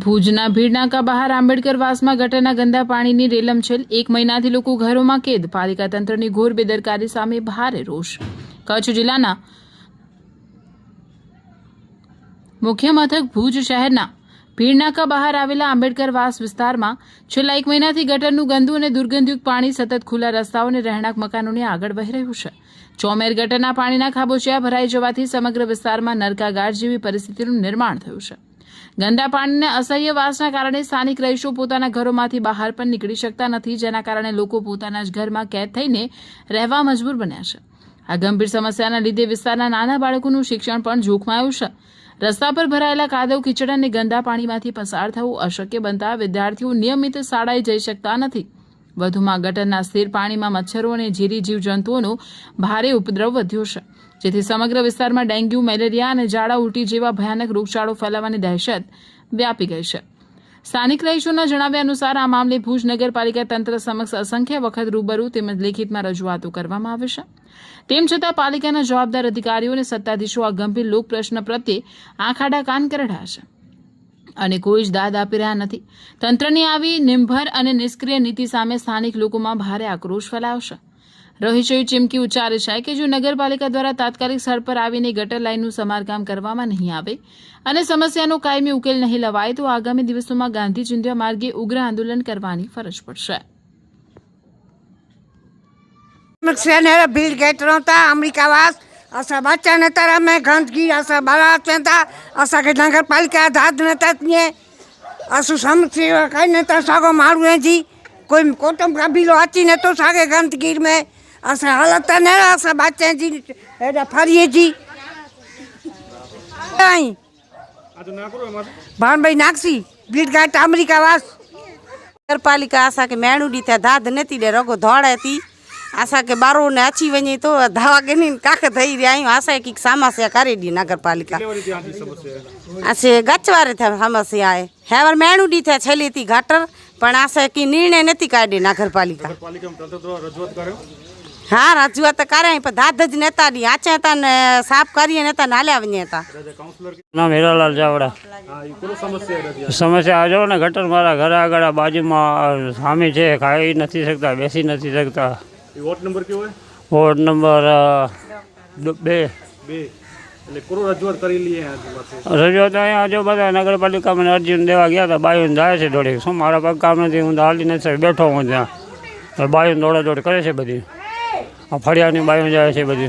ભુજના ભીડનાકા બહાર આંબેડકરવાસમાં ગટરના ગંદા પાણીની રેલમછેલ, 1 મહિનાથી લોકો ઘરોમાં કેદ, પાલિકા તંત્રની ઘોર બેદરકારી સામે ભારે રોષ। કચ્છ જિલ્લાના મુખ્ય મથક ભુજ શહેરના ભીડનાકા બહાર આવેલા આંબેડકરવાસ વિસ્તારમાં છેલ્લા 1 મહિનાથી ગટરનું ગંદુ અને દુર્ગંધયુક્ત પાણી સતત ખુલ્લા રસ્તાઓ અને રહેણાંક મકાનોને આગળ વહી રહ્યું છે। ચોમેર ગટરના પાણીના ખાબોચિયા ભરાઈ જવાથી સમગ્ર વિસ્તારમાં નરકાગાર જેવી પરિસ્થિતિનું નિર્માણ થયું છે। ગંદા પાણીના અસહ્ય વાસના કારણે સ્થાનિક રહીશો પોતાના ઘરોમાંથી બહાર પણ નીકળી શકતા નથી, જેના કારણે લોકો પોતાના જ ઘરમાં કેદ થઈને રહેવા મજબૂર બન્યા છે। આ ગંભીર સમસ્યાના લીધે વિસ્તારના નાના બાળકોનું શિક્ષણ પણ જોખમાયું છે। રસ્તા પર ભરાયેલા કાદવ, કીચડ અને ગંદા પાણીમાંથી પસાર થવું અશક્ય બનતા વિદ્યાર્થીઓ નિયમિત શાળાએ જઈ શકતા નથી। વધુમાં ગટરના સ્થિર પાણીમાં મચ્છરો અને ઝેરી જીવજંતુઓનો ભારે ઉપદ્રવ વધ્યો છે, જેથી સમગ્ર વિસ્તારમાં ડેન્ગ્યુ, મેલેરિયા અને ઝાડા ઉલટી જેવા ભયાનક રોગચાળો ફેલાવાની દહેશત વ્યાપી ગઈ છે। સ્થાનિક રહીશોના જણાવ્યા અનુસાર આ મામલે ભુજ નગરપાલિકા તંત્ર સમક્ષ અસંખ્ય વખત રૂબરૂ તેમજ લેખિતમાં રજૂઆતો કરવામાં આવે છે। તેમ છતાં પાલિકાના જવાબદાર અધિકારીઓ અને સત્તાધીશો આ ગંભીર લોક પ્રશ્ન પ્રત્યે આંખ આડા કાન કરી રહ્યા છે અને કોઈ જ દાદ આપી રહ્યા નથી। તંત્રની આવી નિર્ભર અને નિષ્ક્રિય નીતિ સામે સ્થાનિક લોકોમાં ભારે આક્રોશ ફેલાયો છે। રહીશોએ ચીમકી ઉચ્ચારી છે કે જો નગરપાલિકા દ્વારા તાત્કાલિક સ્થળ પર આવીને ગટર લાઇનનું સમારકામ કરવામાં નહીં આવે અને સમસ્યાનો કાયમી ઉકેલ નહીં લવાય તો આગામી દિવસોમાં ગાંધી ચિંધ્યા માર્ગે ઉગ્ર આંદોલન કરવાની ફરજ પડશે। भीड़ गेट रहता अमरीकावास असा बच्चा ने तरह में गंदगी असा बारात था असा के नगर पालिका दाद ने तने असु समस्या कई ने तो सागो मारू है जी कोई कोटम कबीलो आची ने तो सागे गंदगी में असा हालत ने असा बच्चे जी एडा फरिए जी आई आ तो ना करो भान भाई नाक्सी भीड़ गेट अमरीकावास नगर पालिका असा के मेणू दी था दाद नती दे रगो धोड़े थी आशा के बारो ने अची वने तो धावा के नी काख थई रे आयो आशा की समस्या करे दी नगर पालिका आसे गचवारे थे समस्या है हेवर मेणू दी थे छली थी घाटर पण आशा की निर्णय नती काढी नगर पालिका में तंत्र रजूआत कर्यो हाँ रजूआत करे पर दाद ज नेता दी आचे ता ने साफ करिए नेता नाल्या वने ता नाम हीरालाल जावड़ा समस्या आ जाओ ने गटर मारा घर आगळ बाजू में सामी छे खाई नहीं सकता बेसी नहीं सकता। वोट नंबर क्यों है? वोट नंबर 2 रजूआत करी ली है रजूआत अँ जो बता नगरपालिका में अरजी देवा गया था बायू जाए से दौड़ी शू मारा पग काम नहीं हूँ हाली नहीं बैठो हूँ त्या बायू दौड़ा दौड़ करे बधी फड़िया बायू जाए बधी